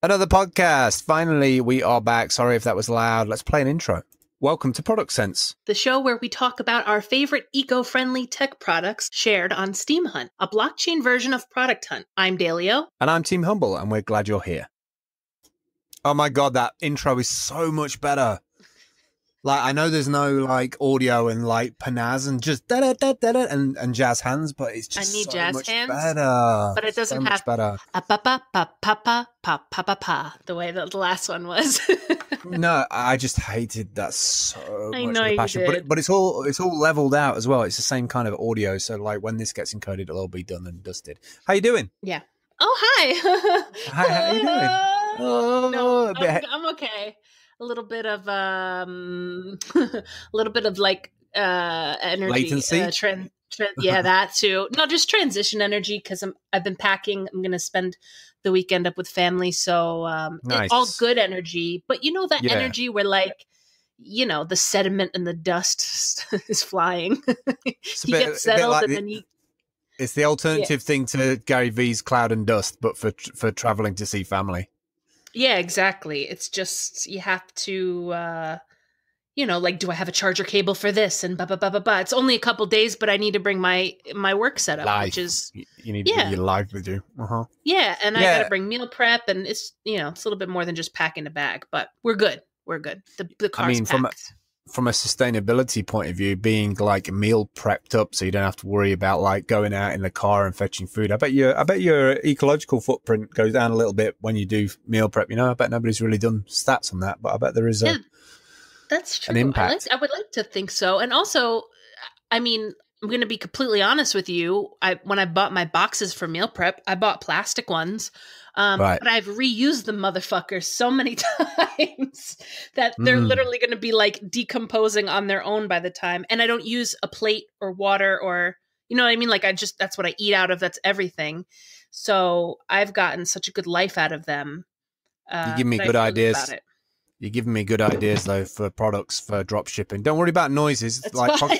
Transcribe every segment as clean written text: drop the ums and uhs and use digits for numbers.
Another podcast. Finally, we are back. Sorry if that was loud. Let's play an intro. Welcome to Product Sense, the show where we talk about our favorite eco-friendly tech products shared on STEEMHUNT, a blockchain version of Product Hunt. I'm Dalio. And I'm Team Humble, and we're glad you're here. Oh my God, that intro is so much better. Like, I know there's no like audio and like panaz and just da da da da da and jazz hands, but it's just I need jazz much hands, better. but it doesn't so have better. A pa pa pa pa pa pa pa pa pa the way that the last one was. No, I just hated that so I much. know with you passion. did. But it's all leveled out as well. It's the same kind of audio, so like when this gets encoded, it'll all be done and dusted. How you doing? Yeah. Oh, hi. Hi, how you doing? Oh, No, a bit... I'm okay. A little bit of like energy latency. Yeah, that too. No, just transition energy because I've been packing. I'm gonna spend the weekend up with family, so nice. It's all good energy. But you know that energy where like, you know, the sediment and the dust is flying. You get settled like and then you. It's the alternative thing to Gary V's Cloud and Dust, but for traveling to see family. Yeah, exactly. It's just you have to, you know, like, do I have a charger cable for this? And blah, blah, blah, blah, blah. It's only a couple days, but I need to bring my work setup, life. Which is you need to bring your life with you. Yeah, and I got to bring meal prep, and it's, you know, it's a little bit more than just packing a bag, but we're good. We're good. The car's packed. From a sustainability point of view, being like meal prepped up so you don't have to worry about like going out in the car and fetching food. I bet your ecological footprint goes down a little bit when you do meal prep. You know, I bet nobody's really done stats on that, but I bet there is that's true. An impact. I would like to think so. And also, I mean, I'm going to be completely honest with you. When I bought my boxes for meal prep, I bought plastic ones. Right. But I've reused the motherfuckers so many times that they're literally going to be like decomposing on their own by the time. And I don't use a plate or water or, you know what I mean? Like that's what I eat out of. That's everything. So I've gotten such a good life out of them. You give me good ideas. You're giving me good ideas though for products for drop shipping. Don't worry about noises. That's like fine.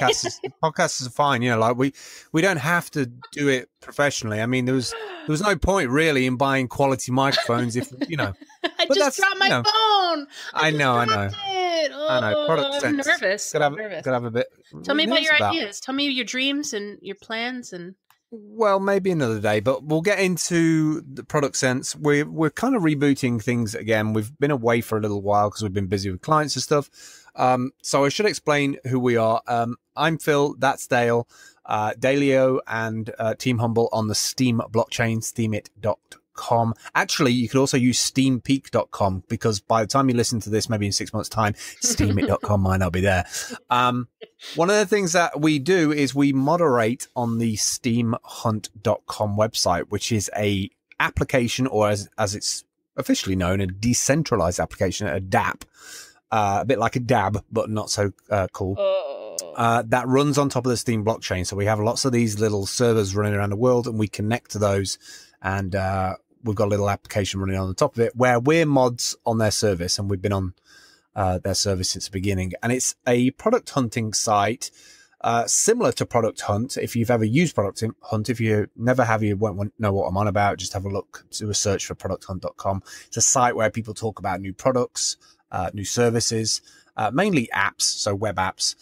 podcasts are fine. You know, like we don't have to do it professionally. I mean, there was no point really in buying quality microphones if you know. I just dropped my phone. I know. Oh, I know. Product I'm sense. nervous. Gotta have a bit. Tell me about your ideas. Tell me your dreams and your plans and. Well, maybe another day, but we'll get into the Product Sense. We're kind of rebooting things again. We've been away for a little while because we've been busy with clients and stuff. So I should explain who we are. I'm Phil. That's Dale. Dalio and Team Humble on the Steem blockchain, steemit.com. Actually, you could also use steampeak.com because by the time you listen to this, maybe in 6 months' time, steemit.com might not be there. One of the things that we do is we moderate on the STEEMHUNT.com website, which is a application, or as it's officially known, a decentralized application, a DApp, a bit like a DAB, but not so cool. That runs on top of the Steem blockchain. So we have lots of these little servers running around the world, and we connect to those, and we've got a little application running on the top of it where we're mods on their service, and we've been on their service since the beginning. And it's a product hunting site similar to Product Hunt. If you've ever used Product Hunt, if you never have, you won't know what I'm on about. Just have a look, do a search for producthunt.com. It's a site where people talk about new products, new services, mainly apps, so web apps.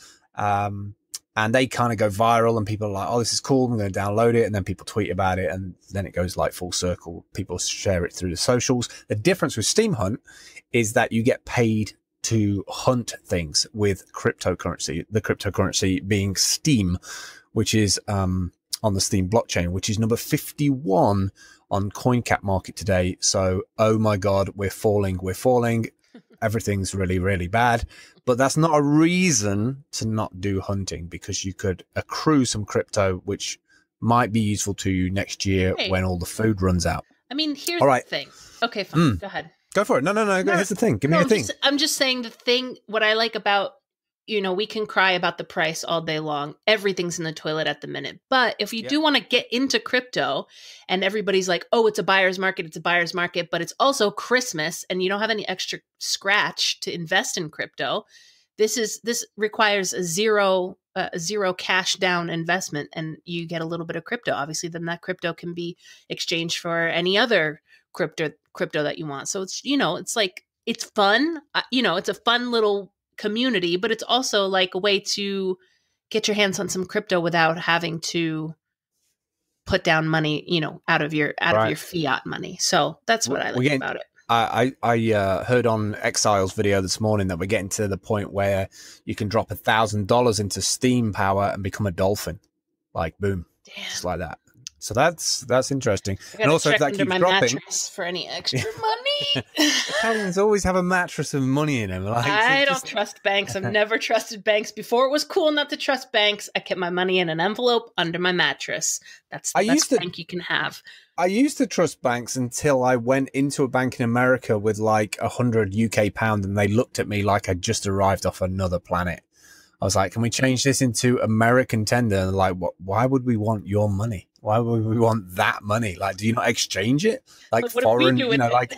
And they kind of go viral, and people are like, oh, this is cool, I'm going to download it. And then people tweet about it, and then it goes like full circle. People share it through the socials. The difference with STEEMHUNT is that you get paid to hunt things with cryptocurrency, the cryptocurrency being Steem, which is on the Steem blockchain, which is number 51 on CoinCap market today. So, oh my God, we're falling. Everything's really, really bad. But that's not a reason to not do hunting, because you could accrue some crypto, which might be useful to you next year when all the food runs out. I mean, here's the thing. Okay, fine. Go ahead. Go for it. No. Here's the thing. Give me a thing. I'm just saying what I like about, you know, we can cry about the price all day long. Everything's in the toilet at the minute. But if you do want to get into crypto and everybody's like, oh, it's a buyer's market, but it's also Christmas and you don't have any extra scratch to invest in crypto, this requires a zero cash down investment, and you get a little bit of crypto. Obviously, then that crypto can be exchanged for any other crypto that you want. So it's, it's like, it's fun. It's a fun little community, but it's also like a way to get your hands on some crypto without having to put down money, out of your fiat money. So that's what I like about it. I heard on Exile's video this morning that we're getting to the point where you can drop $1,000 into Steam power and become a dolphin, like boom, just like that. So that's interesting. And also, if that keeps dropping, mattress for any extra money. Italians always have a mattress of money in them. Like, I don't trust banks. I've never trusted banks. Before it was cool not to trust banks, I kept my money in an envelope under my mattress. That's the best bank you can have. I used to trust banks until I went into a bank in America with like 100 UK pound, and they looked at me like I'd just arrived off another planet. I was like, "Can we change this into American tender?" And like, "What? Why would we want your money? Why would we want that money? Like, do you not exchange it? Like foreign, like,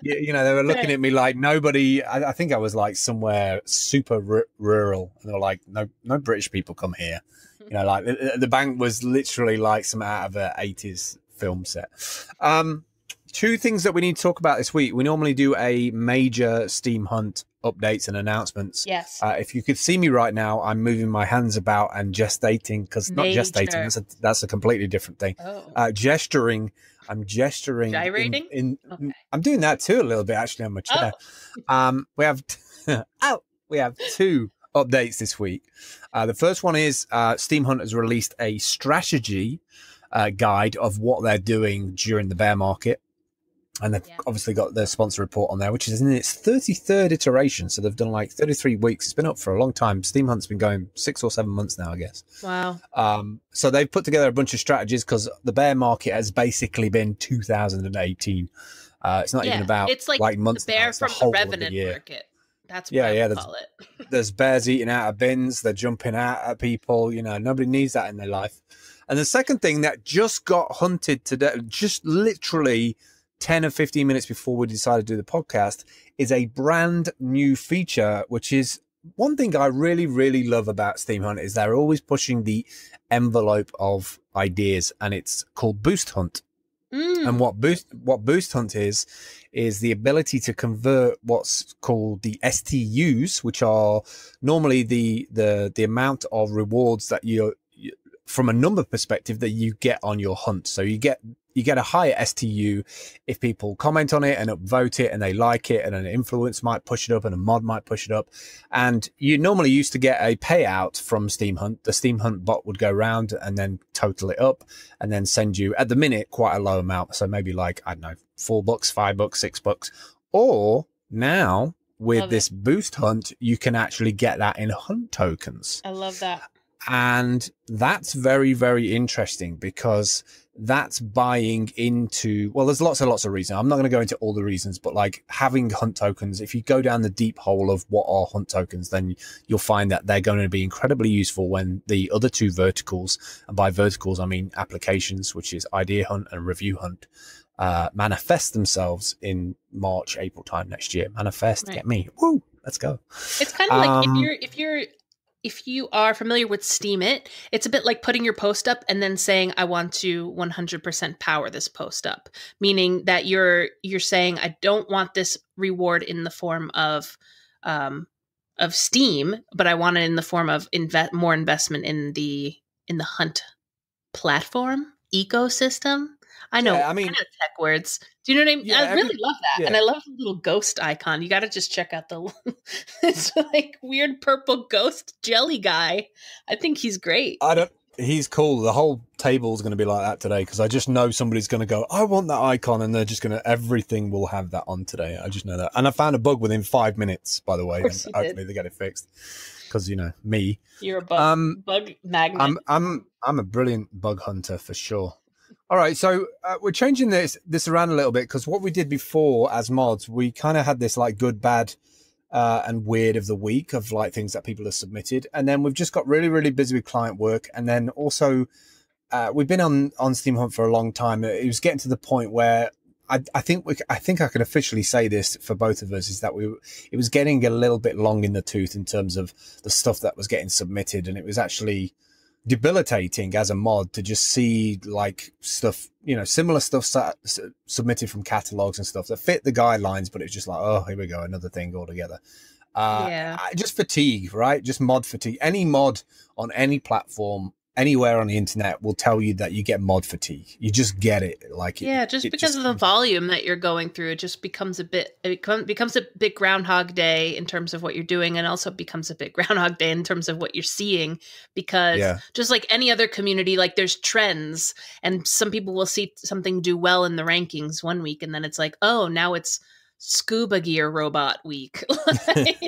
they were looking at me like nobody." I think I was like somewhere super rural, and they were like, "No British people come here." Like the bank was literally like some out of a 80s film set. Two things that we need to talk about this week. We normally do a major Steam Hunt updates and announcements. Yes. If you could see me right now, I'm moving my hands about and gestating, because not gestating, that's a completely different thing. Gesturing. I'm gesturing. Gyrating? Okay. I'm doing that too a little bit actually on my chair. We have we have two updates this week. The first one is STEEMHUNT has released a strategy guide of what they're doing during the bear market. And they've obviously got their sponsor report on there, which is in its 33rd iteration. So they've done like 33 weeks. It's been up for a long time. STEEMHUNT's been going 6 or 7 months now, I guess. Wow. So they've put together a bunch of strategies, because the bear market has basically been 2018. It's not even about it's like months. The bear from the Revenant market. That's what I would call it. There's bears eating out of bins. They're jumping out at people. Nobody needs that in their life. And the second thing that just got hunted today, just literally 10 or 15 minutes before we decided to do the podcast, is a brand new feature, which is one thing I really, really love about STEEMHUNT, is they're always pushing the envelope of ideas, and it's called Boost Hunt. And what Boost Hunt is the ability to convert what's called the STUs, which are normally the amount of rewards that you from a number perspective that you get on your hunt. So you get a higher STU if people comment on it and upvote it and they like it, and an influence might push it up and a mod might push it up. And you normally used to get a payout from STEEMHUNT. The STEEMHUNT bot would go around and then total it up and then send you, at the minute, quite a low amount. So maybe like, I don't know, $4, $5, $6. Or now with this Boost Hunt, you can actually get that in hunt tokens. I love that. And that's very, very interesting, because that's buying into, well, there's lots and lots of reasons. I'm not going to go into all the reasons, but like having hunt tokens, if you go down the deep hole of what are hunt tokens, then you'll find that they're going to be incredibly useful when the other two verticals, and by verticals, I mean applications, which is Idea Hunt and Review Hunt, manifest themselves in March, April time next year. Manifest, right. Get me. Woo, let's go. It's kind of like if you are familiar with Steemit, it's a bit like putting your post up and then saying, I want to 100% power this post up, meaning that you're saying, I don't want this reward in the form of Steam, but I want it in the form of more investment in the hunt platform ecosystem. I know, I mean, tech words. Do you know what I mean? Yeah, I really love that. Yeah. And I love the little ghost icon. You got to just check out it's like weird purple ghost jelly guy. I think he's great. He's cool. The whole table is going to be like that today, because I just know somebody's going to go, I want that icon. And they're just going to, everything will have that on today. I just know that. And I found a bug within 5 minutes, by the way. And hopefully they get it fixed. Because, me. You're a bug magnet. I'm a brilliant bug hunter for sure. All right, so we're changing this around a little bit, because what we did before as mods, we kind of had this like good, bad, and weird of the week of like things that people have submitted, and then we've just got really, really busy with client work, and then also we've been on STEEMHUNT for a long time. It was getting to the point where I think I can officially say this for both of us, is that it was getting a little bit long in the tooth in terms of the stuff that was getting submitted, and it was actually debilitating as a mod to just see like stuff, you know, similar stuff submitted from catalogs and stuff that fit the guidelines, but it's just like, oh, here we go, another thing altogether. Yeah. Just fatigue, right? Just mod fatigue. Any mod on any platform, anywhere on the internet will tell you that you get mod fatigue. You just get it. Like, yeah, just because of the volume that you're going through, it just becomes a bit, becomes a big Groundhog Day in terms of what you're doing, and also becomes a big Groundhog Day in terms of what you're seeing, because just like any other community, like there's trends, and some people will see something do well in the rankings one week, and then it's like, oh, now it's scuba gear robot week. Like,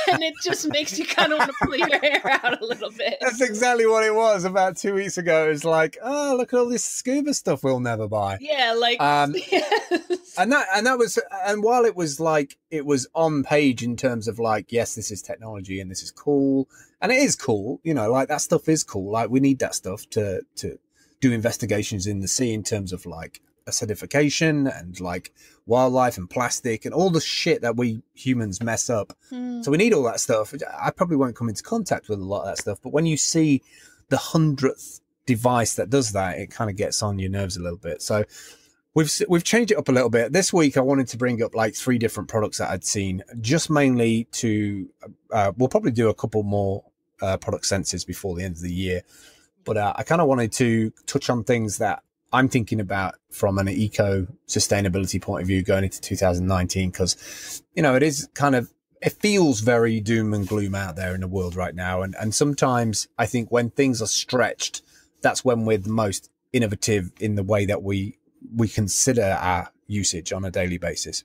and it just makes you kind of want to pull your hair out a little bit. That's exactly what it was about 2 weeks ago. It was like, oh, look at all this scuba stuff we'll never buy. Yeah, like yes. and that was, and while it was like, it was on page in terms of like, yes, this is technology and this is cool, and it is cool, you know, like that stuff is cool. Like we need that stuff to do investigations in the sea in terms of like acidification and like wildlife and plastic and all the shit that we humans mess up. So we need all that stuff. I probably won't come into contact with a lot of that stuff, but when you see the 100th device that does that, it kind of gets on your nerves a little bit. So we've changed it up a little bit. This week I wanted to bring up like 3 different products that I'd seen, just mainly to we'll probably do a couple more product senses before the end of the year, but I kind of wanted to touch on things that I'm thinking about from an eco sustainability point of view going into 2019, because, you know, it is kind of, it feels very doom and gloom out there in the world right now. And sometimes I think when things are stretched, that's when we're the most innovative in the way that we consider our usage on a daily basis.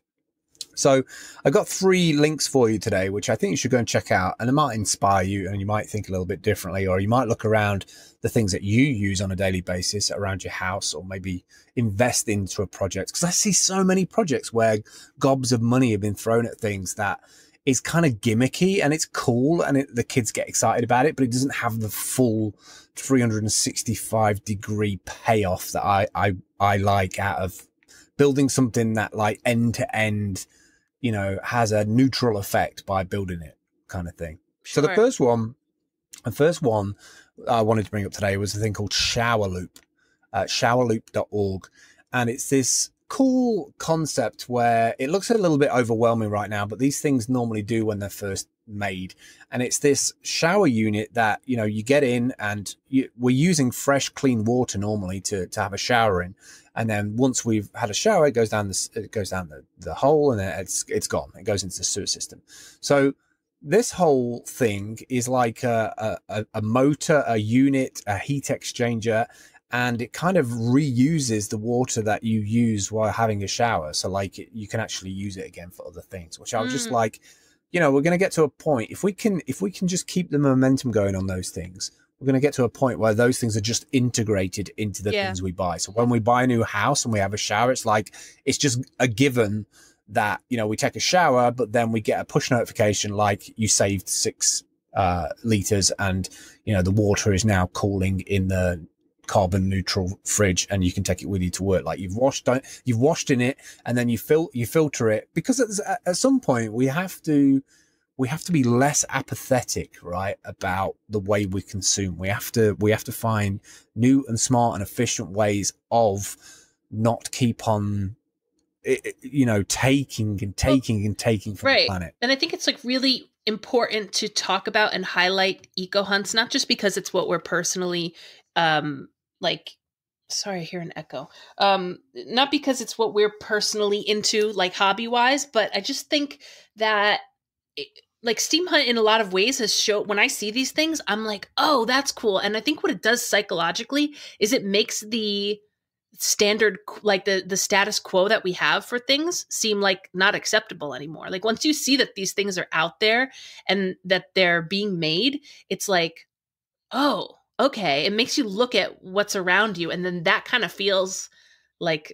So I got 3 links for you today, which I think you should go and check out, and it might inspire you and you might think a little bit differently, or you might look around the things that you use on a daily basis around your house, or maybe invest into a project. Because I see so many projects where gobs of money have been thrown at things that is kind of gimmicky and it's cool and the kids get excited about it, but it doesn't have the full 365-degree payoff that I like out of building something that like end to end, you know, has a neutral effect by building it, kind of thing. Sure. So the first one I wanted to bring up today was a thing called Shower Loop, showerloop.org. And it's this cool concept where it looks a little bit overwhelming right now, but these things normally do when they're first made. And it's this shower unit that, you know, you get in and we're using fresh, clean water normally to have a shower in. And then once we've had a shower, it goes down the hole, and then it's gone. It goes into the sewer system. So this whole thing is like a motor, a unit, a heat exchanger, and it kind of reuses the water that you use while having a shower. So like you can actually use it again for other things, which I was just like, you know, we're going to get to a point, if we can just keep the momentum going on those things, we're going to get to a point where those things are just integrated into the things we buy. So when we buy a new house and we have a shower, it's like, it's just a given that, you know, we take a shower, but then we get a push notification like you saved 6 liters and, you know, the water is now cooling in the carbon neutral fridge and you can take it with you to work. Like you've washed in it, and then you filter it, because at some point we have to be less apathetic, right, about the way we consume. We have to find new and smart and efficient ways of not keep on, you know, taking from the planet. And I think it's like really important to talk about and highlight eco hunts, not just because it's what we're personally like, sorry, I hear an echo. Not because it's what we're personally into, like hobby wise, but I just think that like STEEMHUNT in a lot of ways has shown, when I see these things, I'm like, oh, that's cool. And I think what it does psychologically is it makes the standard, like the status quo that we have for things seem like not acceptable anymore. Like once you see that these things are out there and that they're being made, it's like, oh, okay. It makes you look at what's around you. And then that kind of feels like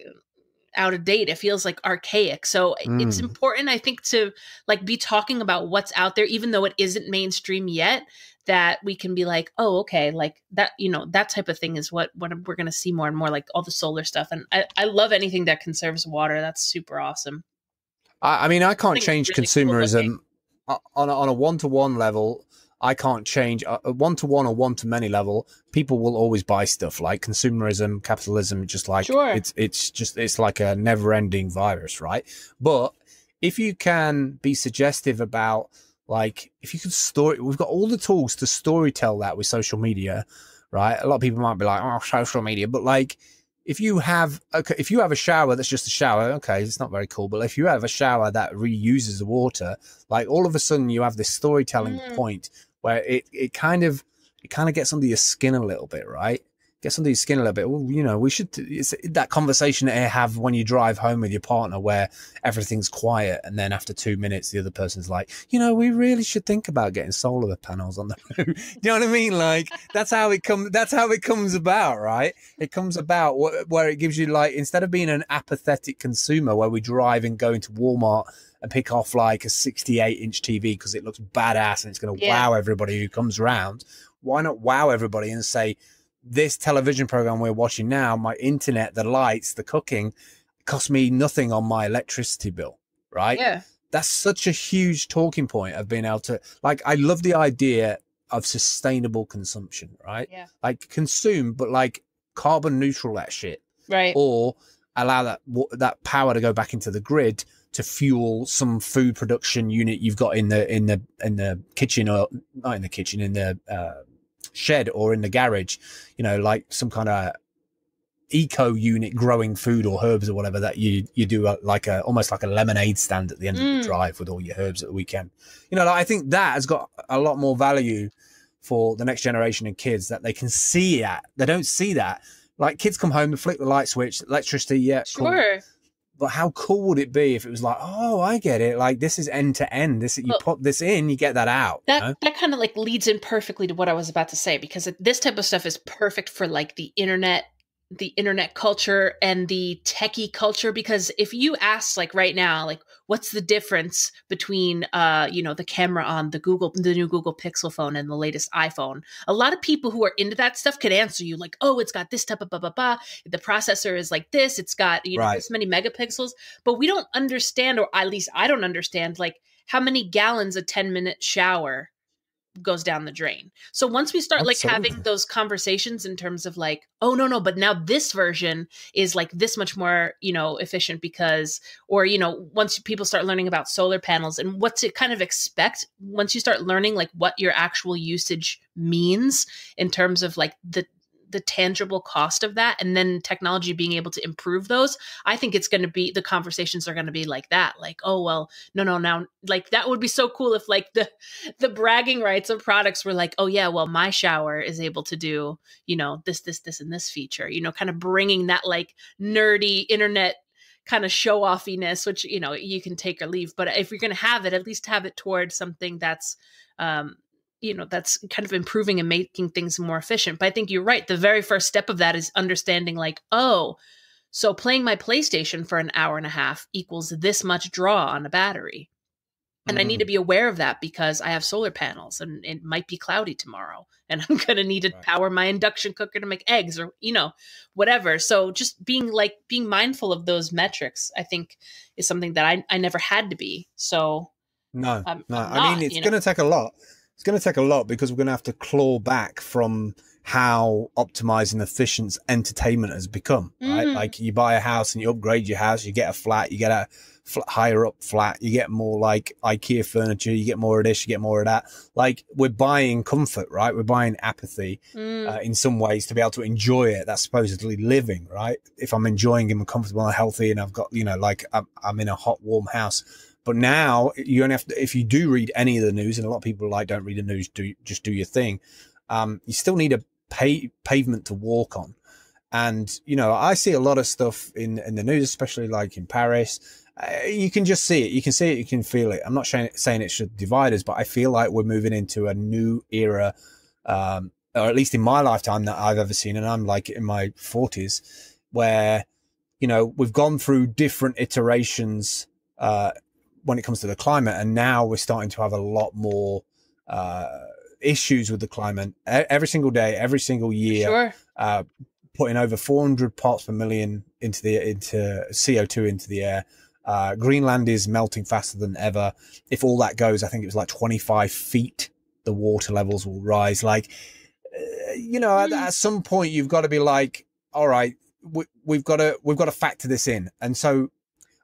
out of date. It feels like archaic. So it's important, I think, to like be talking about what's out there, even though it isn't mainstream yet, that we can be like, oh, okay, like that, you know, that type of thing is what we're going to see more and more, like all the solar stuff. And I love anything that conserves water. That's super awesome. I mean, I can't change really consumerism cool on a one-to-one level. I can't change a one-to-one or one-to-many level. People will always buy stuff. Like consumerism, capitalism, just like it's like a never-ending virus, right? But if you can be suggestive about, like, if you can we've got all the tools to storytell that with social media, right? A lot of people might be like, oh, social media, but like, if you have a shower that's just a shower, okay, it's not very cool. But if you have a shower that reuses the water, like, all of a sudden you have this storytelling point where it kind of gets under your skin a little bit, right? Gets under your skin a little bit. Well, you know, it's that conversation that you have when you drive home with your partner where everything's quiet, and then after 2 minutes the other person's like, you know, we really should think about getting solar panels on the roof. Do you know what I mean? Like, that's how it comes about, right? It comes about where it gives you, like, instead of being an apathetic consumer where we drive and go into Walmart and pick off like a 68-inch TV because it looks badass and it's going to wow everybody who comes around, why not wow everybody and say, this television program we're watching now, my internet, the lights, the cooking, cost me nothing on my electricity bill, right? Yeah. That's such a huge talking point of being able to, like, I love the idea of sustainable consumption, right? Yeah. Like, consume, but like carbon neutral that shit. Right. Or allow that power to go back into the grid to fuel some food production unit you've got in the kitchen, or not in the kitchen, in the shed or in the garage, you know, like some kind of eco unit growing food or herbs or whatever that you do, almost like a lemonade stand at the end of the drive with all your herbs at the weekend. You know, like, I think that has got a lot more value for the next generation of kids, that they can see that. They don't see that. Like, kids come home, they flick the light switch, electricity, yeah, sure. Cool. But how cool would it be if it was like, oh, I get it. Like, this is end to end. You put this in, you get that out. That kind of like leads in perfectly to what I was about to say, because this type of stuff is perfect for like the internet culture and the techie culture. Because if you ask, like, right now, like, what's the difference between the camera on the new Google Pixel phone and the latest iPhone, a lot of people who are into that stuff could answer you like, oh, it's got this type of blah blah blah, the processor is like this, it's got this many megapixels. But we don't understand, or at least I don't understand, like, how many gallons a 10-minute shower goes down the drain. So once we start like having those conversations in terms of like, oh no, but now this version is like this much more, efficient because, or, once people start learning about solar panels and what to kind of expect, once you start learning like what your actual usage means in terms of like the tangible cost of that, and then technology being able to improve those, I think it's going to be, the conversations are going to be like that. Like, oh, well, no, now, like, that would be so cool if like the bragging rights of products were like, oh yeah, well, my shower is able to do, this, and this feature, kind of bringing that like nerdy internet kind of show offiness, which, you can take or leave. But if you're going to have it, at least have it towards something that's, that's kind of improving and making things more efficient. But I think you're right. The very first step of that is understanding like, oh, so playing my PlayStation for an hour and a half equals this much draw on a battery. And I need to be aware of that because I have solar panels and it might be cloudy tomorrow and I'm going to need to power my induction cooker to make eggs or, whatever. So just being mindful of those metrics, I think, is something that I never had to be. So no. I mean, it's going to take a lot. It's going to take a lot because we're going to have to claw back from how optimized and efficient entertainment has become, right? Like, you buy a house and you upgrade your house, you get a flat, you get a higher up flat, you get more like IKEA furniture, you get more of this, you get more of that. Like, we're buying comfort, right? We're buying apathy in some ways to be able to enjoy it. That's supposedly living, right? If I'm enjoying it, I'm comfortable and healthy and I've got, like, I'm in a hot, warm house. But now you only have to, if you do read any of the news, and a lot of people don't read the news, just do your thing. You still need a pavement to walk on. And, I see a lot of stuff in the news, especially like in Paris. You can just see it. You can see it. You can feel it. I'm not saying it should divide us, but I feel like we're moving into a new era, or at least in my lifetime that I've ever seen. And I'm like in my 40s where, we've gone through different iterations, when it comes to the climate, and now we're starting to have a lot more issues with the climate every single day, every single year. Sure. Putting over 400 parts per million into CO2 into the air. Greenland is melting faster than ever. If all that goes, I think it was like 25 feet the water levels will rise. Like, at some point you've got to be like, all right, we've got to factor this in. And so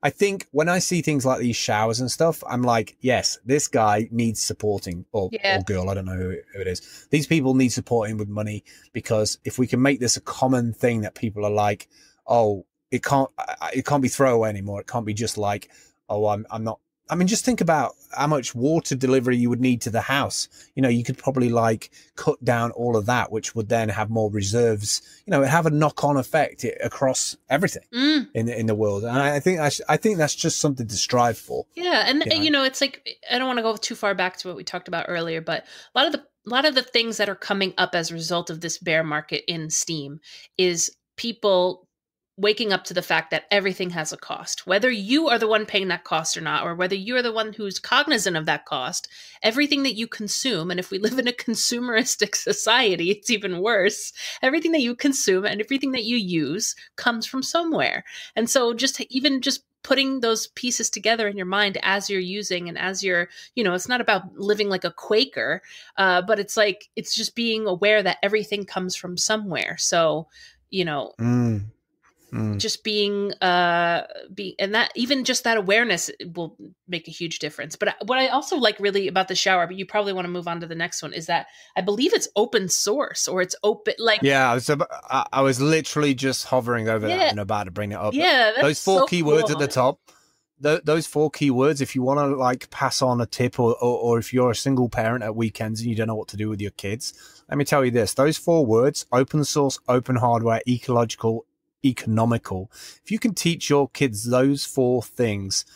I think when I see things like these showers and stuff, I'm like, yes, this guy needs supporting, or girl, I don't know who it is. These people need supporting with money, because if we can make this a common thing that people are like, oh, it can't be throwaway anymore. It can't be just like, oh, I'm not. I mean, just think about how much water delivery you would need to the house. You could probably like cut down all of that, which would then have more reserves. Have a knock-on effect across everything in the world. And I think that's just something to strive for. Yeah, and it's like, I don't want to go too far back to what we talked about earlier, but a lot of the things that are coming up as a result of this bear market in STEAM is people waking up to the fact that everything has a cost, whether you are the one paying that cost or not, or whether you're the one who's cognizant of that cost. Everything that you consume, and if we live in a consumeristic society, it's even worse. Everything that you consume and everything that you use comes from somewhere. And so just putting those pieces together in your mind as you're using, and as you're, it's not about living like a Quaker, but it's like, it's just being aware that everything comes from somewhere. So, just being and that, even just that awareness will make a huge difference. But what I also like really about the shower, but you probably want to move on to the next one, is that I believe it's open source, or it's open, like, I was literally just hovering over that and about to bring it up. Yeah, those four keywords at the top. Those four keywords, if you want to like pass on a tip, or if you're a single parent at weekends and you don't know what to do with your kids, let me tell you this: those four words: open source, open hardware, ecological, economical. If you can teach your kids those four things,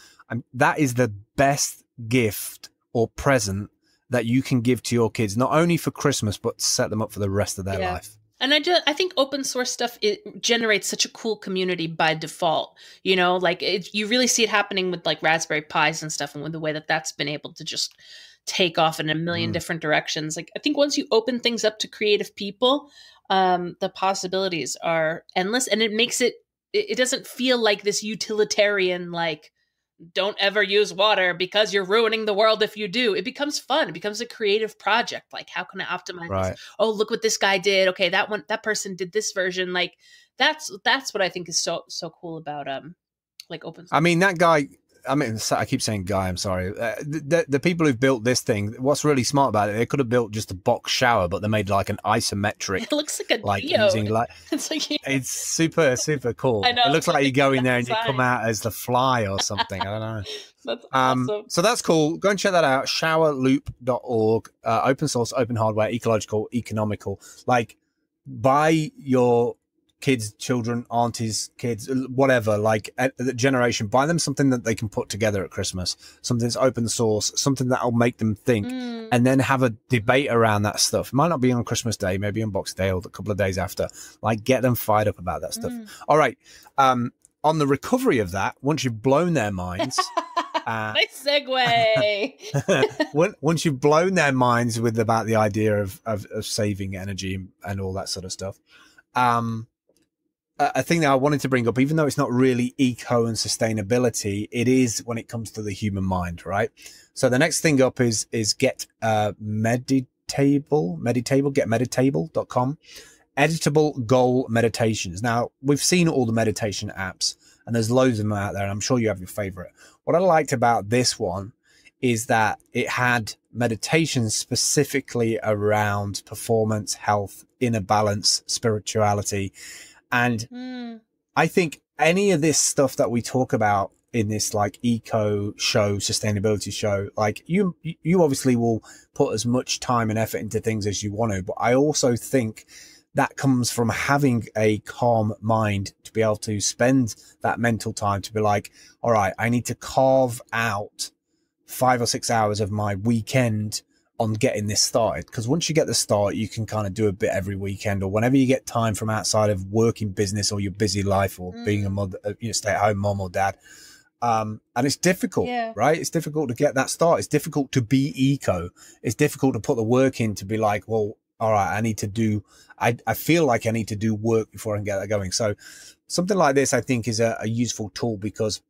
that is the best gift or present that you can give to your kids, not only for Christmas, but to set them up for the rest of their life. And I think open source stuff, it generates such a cool community by default. Like you really see it happening with like Raspberry Pis and stuff, and with the way that that's been able to just take off in a million different directions. Like, I think once you open things up to creative people, the possibilities are endless, and it makes it doesn't feel like this utilitarian, like, don't ever use water because you're ruining the world if you do. It becomes fun. It becomes a creative project. Like, how can I optimize this? Oh, look what this guy did. Okay, that person did this version. Like, that's what I think is so cool about like open source. I mean, that guy, I keep saying guy, I'm sorry. The people who've built this thing, what's really smart about it, they could have built just a box shower, but they made like an isometric. It looks like a it's super, super cool. I know, it looks like you go in there and you come out as the fly or something. I don't know. That's awesome. So that's cool. Go and check that out. Showerloop.org. Open source, open hardware, ecological, economical. Like, buy your kids, children, aunties, kids, whatever, like the generation, buy them something that they can put together at Christmas, something that's open source, something that'll make them think, and then have a debate around that stuff. It might not be on Christmas Day, maybe on Boxing Day or a couple of days after. Like, get them fired up about that stuff. All right. On the recovery of that, once you've blown their minds, nice segue. Once you've blown their minds with about the idea of saving energy and all that sort of stuff, a thing that I wanted to bring up, even though it's not really eco and sustainability, it is when it comes to the human mind, right? So the next thing up is get Meditable, get Meditable.com, editable goal meditations. Now, we've seen all the meditation apps, and there's loads of them out there, and I'm sure you have your favorite. What I liked about this one is that it had meditations specifically around performance, health, inner balance, spirituality. And I think any of this stuff that we talk about in this like eco show, sustainability show, like you obviously will put as much time and effort into things as you want to, but I also think that comes from having a calm mind to be able to spend that mental time to be like, all right, I need to carve out 5 or 6 hours of my weekend on getting this started. Because once you get the start, you can kind of do a bit every weekend or whenever you get time from outside of working business or your busy life or being a mother, stay at home mom or dad. And it's difficult, right? It's difficult to get that start. It's difficult to be eco. It's difficult to put the work in to be like, well, all right, I feel like I need to do work before I can get that going. So something like this, I think, is a useful tool because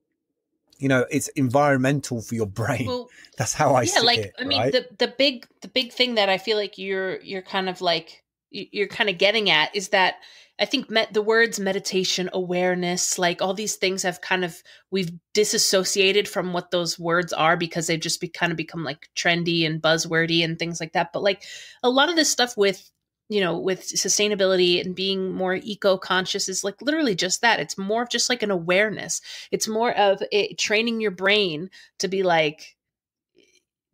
you know, it's environmental for your brain. Well, That's how I yeah, see like it, I mean, right? the big thing that I feel like you're kind of like you're kind of getting at is that I think the words meditation, awareness, like all these things have kind of we've disassociated from what those words are because they've just kind of become like trendy and buzzwordy and things like that. But like a lot of this stuff with with sustainability and being more eco-conscious is like literally just that. It's more of just like an awareness. It's more of training your brain to be like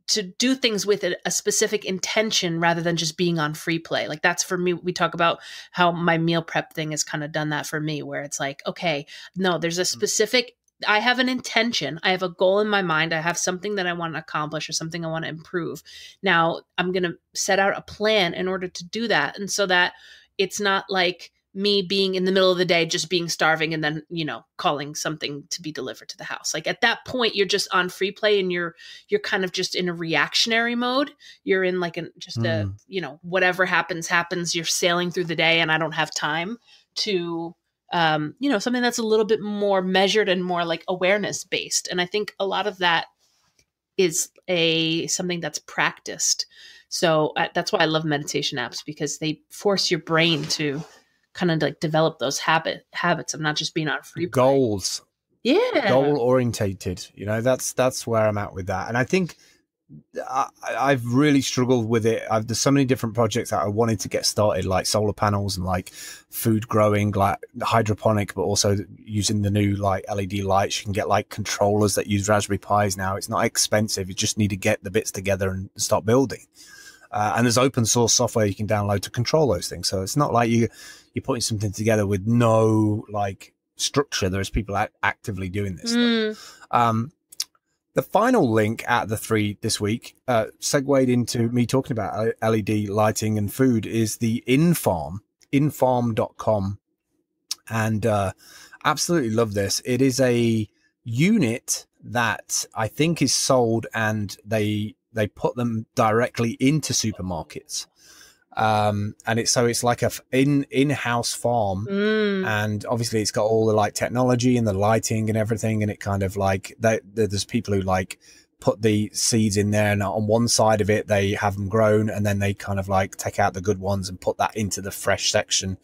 to do things with a specific intention rather than just being on free play. Like that's for me. We talk about how my meal prep thing has kind of done that for me, where it's like, okay, no, there's a specific, I have an intention. I have a goal in my mind. I have something that I want to accomplish or something I want to improve. Now I'm going to set out a plan in order to do that. And so that it's not like me being in the middle of the day, just being starving and then, calling something to be delivered to the house. Like at that point, you're just on free play and you're kind of just in a reactionary mode. You're in like a whatever happens. You're sailing through the day and I don't have time to, something that's a little bit more measured and more like awareness based. And I think a lot of that is something that's practiced. So that's why I love meditation apps, because they force your brain to kind of like develop those habits of not just being on free play. Goals. Yeah. Goal orientated. That's where I'm at with that. And I think I've really struggled with it. There's so many different projects that I wanted to get started, like solar panels and like food growing, like hydroponic, but also using the new like LED lights. You can get like controllers that use Raspberry Pis now. It's not expensive. You just need to get the bits together and start building. And there's open source software you can download to control those things. So it's not like you're putting something together with no like structure. There's people actively doing this stuff. The final link at the 3 this week, segued into me talking about LED lighting and food, is the infarm.com. And absolutely love this. It is a unit that I think is sold and they put them directly into supermarkets. And it's like a in-house farm. And obviously it's got all the like technology and the lighting and everything. And it kind of like there's people who like put the seeds in there, and on one side of it, they have them grown and then they kind of like take out the good ones and put that into the fresh section.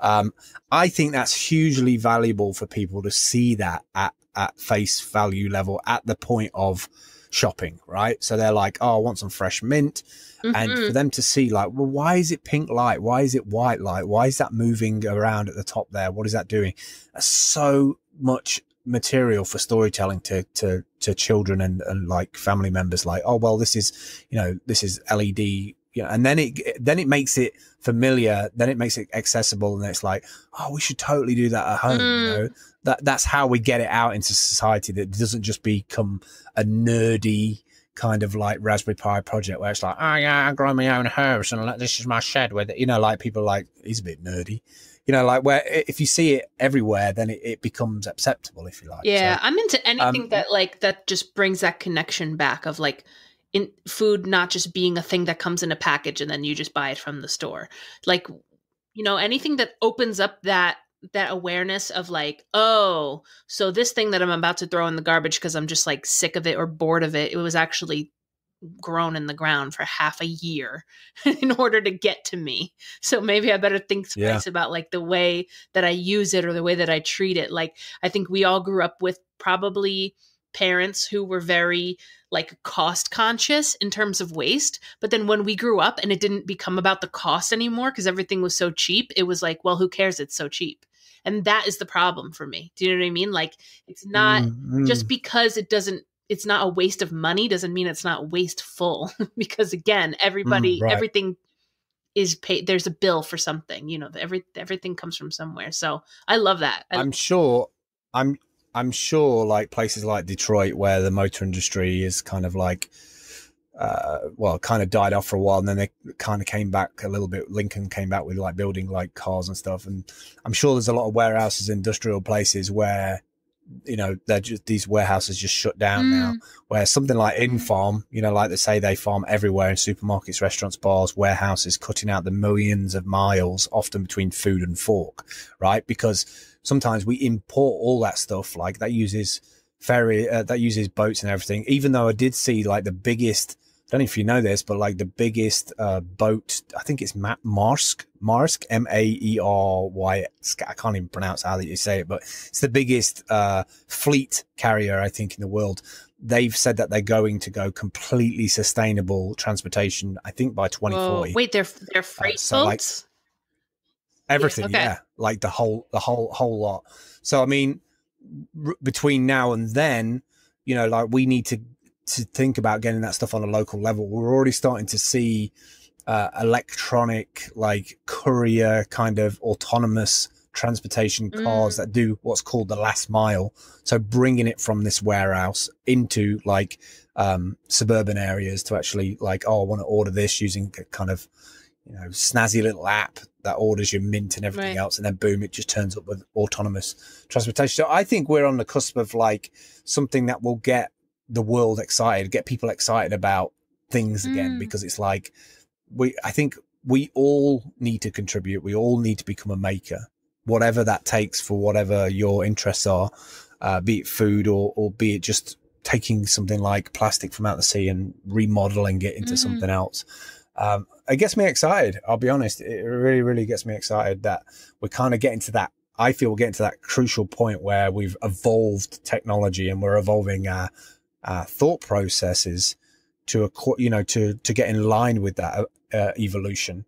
I think that's hugely valuable for people to see that at face value level at the point of shopping, right? So they're like, oh, I want some fresh mint. And for them to see like, well, why is it pink light? Why is it white light? Why is that moving around at the top there? What is that doing? That's so much material for storytelling to children and like family members, like, oh, well, this is LED, and then it makes it familiar, then it makes it accessible, and it's like, oh, we should totally do that at home. That's how we get it out into society, that it doesn't just become a nerdy kind of like Raspberry Pi project where it's like, oh yeah, I grow my own herbs and this is my shed with it. Like people are like, he's a bit nerdy. Like where if you see it everywhere, then it becomes acceptable, if you like. Yeah, so, I'm into anything that just brings that connection back of like in food not just being a thing that comes in a package and then you just buy it from the store. Like, anything that opens up that awareness of like, oh, so this thing that I'm about to throw in the garbage because I'm just like sick of it or bored of it, it was actually grown in the ground for half a year in order to get to me. So maybe I better think twice about like the way that I use it or the way that I treat it. Like, I think we all grew up with probably parents who were very like cost conscious in terms of waste. But then when we grew up and it didn't become about the cost anymore because everything was so cheap, it was like, well, who cares? It's so cheap. And that is the problem for me. Do you know what I mean? Like, it's not just because it's not a waste of money doesn't mean it's not wasteful. Because again, everything is paid. There's a bill for something, everything comes from somewhere. So I love that. I'm sure like places like Detroit, where the motor industry is kind of like, kind of died off for a while, and then they kind of came back a little bit. Lincoln came back with like building like cars and stuff. And I'm sure there's a lot of warehouses, industrial places where, they're just, these warehouses just shut down now, where something like InFarm, like they say, they farm everywhere in supermarkets, restaurants, bars, warehouses, cutting out the millions of miles often between food and fork, right? Because sometimes we import all that stuff, like that uses ferry that uses boats and everything. Even though I did see like the biggest, I don't know if you know this, but like the biggest boat, I think it's Maersk, Maerey. I can't even pronounce how you say it, but it's the biggest fleet carrier, I think, in the world. They've said that they're going to go completely sustainable transportation, I think, by 2040. Whoa, wait, they're freight so boats? Like, everything, yeah, okay. yeah, like the whole lot. So I mean, between now and then, you know, like we need to think about getting that stuff on a local level. We're already starting to see electronic, like courier kind of autonomous transportation cars that do what's called the last mile. So bringing it from this warehouse into like suburban areas to actually like, oh, I want to order this using a kind of, you know, snazzy little app that orders your mint and everything else, and then boom, it just turns up with autonomous transportation. So I think we're on the cusp of like something that will get the world excited, get people excited about things again, because it's like I think we all need to contribute. We all need to become a maker, whatever that takes for whatever your interests are, be it food or be it just taking something like plastic from out the sea and remodeling it into something else. It gets me excited. I'll be honest. It really, really gets me excited that we're kind of getting to that. I feel we're getting to that crucial point where we've evolved technology and we're evolving our thought processes to get in line with that evolution.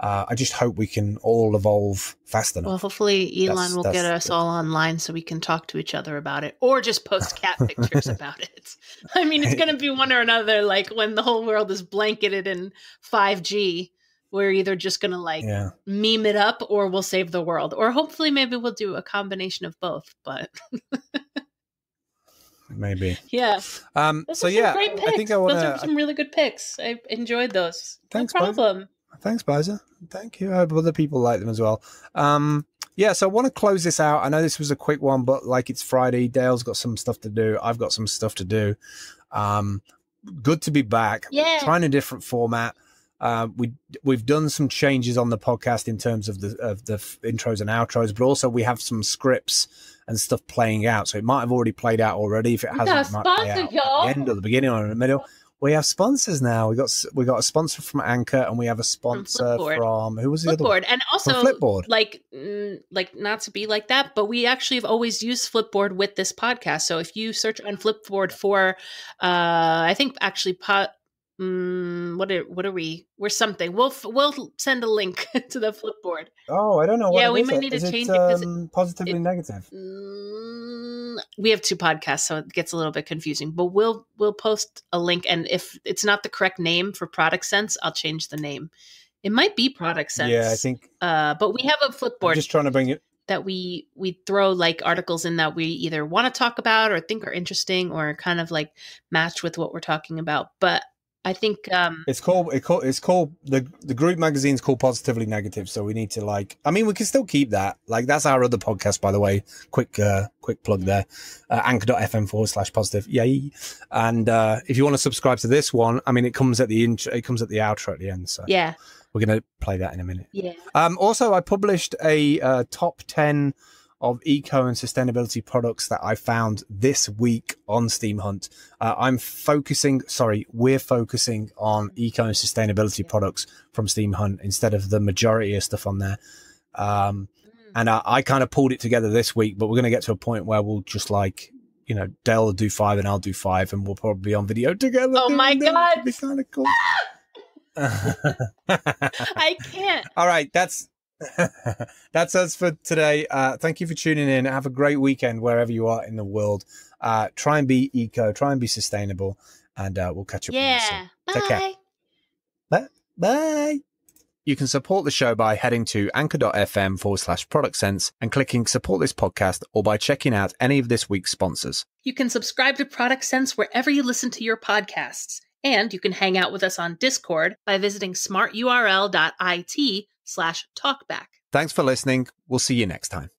I just hope we can all evolve fast enough. Well, hopefully Elon will get us all online so we can talk to each other about it, or just post cat pictures about it. I mean, it's going to be one or another. Like when the whole world is blanketed in 5G, we're either just going to like meme it up, or we'll save the world, or hopefully maybe we'll do a combination of both. But maybe, yeah. So yeah, great picks. I think I want those are some really good picks. I enjoyed those. Thanks, no problem. Thanks, Biza. Thank you. I hope other people like them as well. Yeah, so I want to close this out. I know this was a quick one, but like it's Friday. Dale's got some stuff to do. I've got some stuff to do. Good to be back. Yeah. Trying a different format. We've done some changes on the podcast in terms of the intros and outros, but also we have some scripts and stuff playing out. So it might have already played out already. If it hasn't, it might play out at the end or the beginning or in the middle. We have sponsors now. We got a sponsor from Anchor, and we have a sponsor from who was the other one? And also Flipboard. Like not to be like that, but we actually have always used Flipboard with this podcast. So if you search on Flipboard for, I think actually what are we? We're something. We'll send a link to the Flipboard. Oh, I don't know. Yeah, we might need to change it because positively negative. We have two podcasts, so it gets a little bit confusing. But we'll post a link, and if it's not the correct name for Product Sense, I'll change the name. It might be Product Sense. Yeah, I think. But we have a Flipboard. I'm just trying to bring it. That we throw like articles in that we either want to talk about or think are interesting or kind of like match with what we're talking about. But I think it's called the group magazine's called Positively Negative. So we need to we can still keep that. Like that's our other podcast, by the way. Quick plug there. Anchor.fm/positive. Yay. And if you want to subscribe to this one, I mean, it comes at the outro at the end. So yeah, we're going to play that in a minute. Yeah. Also, I published a top 10 of eco and sustainability products that I found this week on STEEMHUNT. We're focusing on eco and sustainability products from STEEMHUNT instead of the majority of stuff on there. And I kind of pulled it together this week, but we're going to get to a point where we'll just Dale will do 5 and I'll do 5, and we'll probably be on video together. Oh my God. It'd be kind of cool. I can't. All right. That's us for today. Thank you for tuning in. Have a great weekend wherever you are in the world. Try and be eco, try and be sustainable, and we'll catch up with you soon. Take care. Bye. You can support the show by heading to anchor.fm/product sense and clicking support this podcast, or by checking out any of this week's sponsors. You can subscribe to Product Sense wherever you listen to your podcasts. And you can hang out with us on Discord by visiting smarturl.it/talkback. Thanks for listening. We'll see you next time.